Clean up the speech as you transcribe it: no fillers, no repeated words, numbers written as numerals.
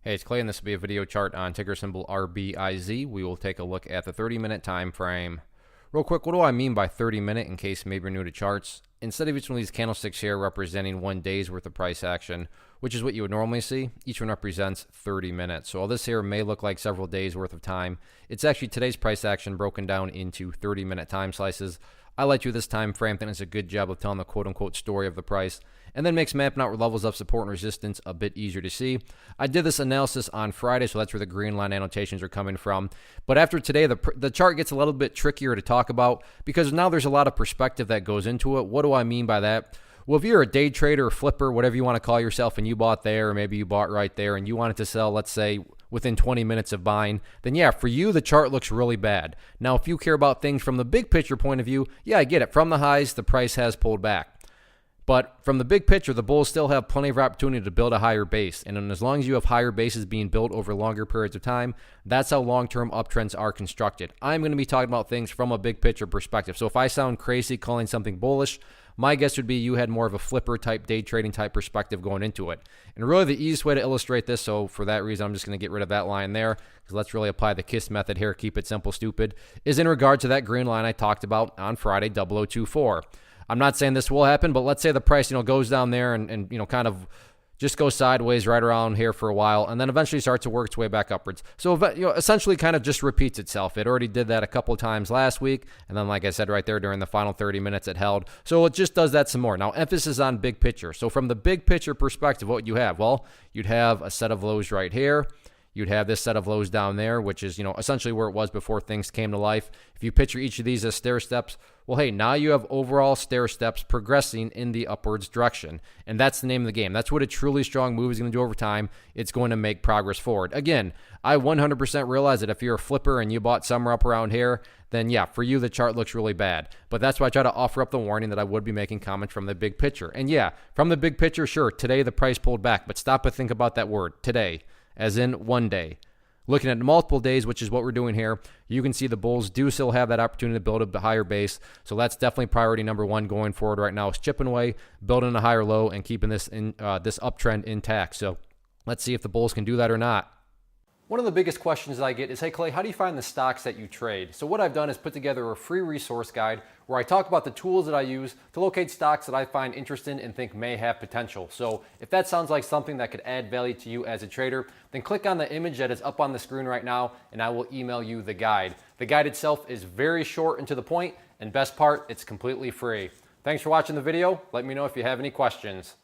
Hey, it's Clay, and this will be a video chart on ticker symbol RBIZ. We will take a look at the 30-minute time frame. Real quick, what do I mean by 30-minute in case maybe you're new to charts? Instead of each one of these candlesticks here representing 1 day's worth of price action, which is what you would normally see, each one represents 30 minutes. So all this here may look like several days worth of time. It's actually today's price action broken down into 30-minute time slices. I like you this time frame. I think it's a good job of telling the quote-unquote story of the price, and then makes mapping out levels of support and resistance a bit easier to see. I did this analysis on Friday, so that's where the green line annotations are coming from. But after today, the chart gets a little bit trickier to talk about because now there's a lot of perspective that goes into it. What do I mean by that? Well, if you're a day trader or flipper, whatever you want to call yourself, and you bought there, or maybe you bought right there, and you wanted to sell, let's say, within 20 minutes of buying, then yeah, for you, the chart looks really bad. Now, if you care about things from the big picture point of view, yeah, I get it. From the highs, the price has pulled back. But from the big picture, the bulls still have plenty of opportunity to build a higher base. And as long as you have higher bases being built over longer periods of time, that's how long-term uptrends are constructed. I'm going to be talking about things from a big picture perspective. So if I sound crazy calling something bullish, my guess would be you had more of a flipper type, day trading type perspective going into it. And really the easiest way to illustrate this, so for that reason, I'm just going to get rid of that line there, because let's really apply the KISS method here, keep it simple, stupid, is in regard to that green line I talked about on Friday, 0024. I'm not saying this will happen, but let's say the price, goes down there and kind of just goes sideways right around here for a while, and then eventually starts to work its way back upwards. So, essentially kind of just repeats itself. It already did that a couple of times last week, and then, like I said right there, during the final 30 minutes it held. So it just does that some more. Now, emphasis on big picture. So from the big picture perspective, what you have? Well, you'd have a set of lows right here. You'd have this set of lows down there, which is, essentially where it was before things came to life. If you picture each of these as stair steps, well, hey, now you have overall stair steps progressing in the upwards direction. And that's the name of the game. That's what a truly strong move is going to do over time. It's going to make progress forward. Again, I 100% realize that if you're a flipper and you bought somewhere up around here, then yeah, for you, the chart looks really bad. But that's why I try to offer up the warning that I would be making comments from the big picture. And yeah, from the big picture, sure, today the price pulled back, but stop and think about that word, today, as in 1 day. Looking at multiple days, which is what we're doing here, you can see the bulls do still have that opportunity to build a higher base. So that's definitely priority number one going forward right now, is chipping away, building a higher low, and keeping this uptrend intact. So let's see if the bulls can do that or not. One of the biggest questions that I get is, hey Clay, how do you find the stocks that you trade? So what I've done is put together a free resource guide where I talk about the tools that I use to locate stocks that I find interesting and think may have potential. So if that sounds like something that could add value to you as a trader, then click on the image that is up on the screen right now and I will email you the guide. The guide itself is very short and to the point, and best part, it's completely free. Thanks for watching the video. Let me know if you have any questions.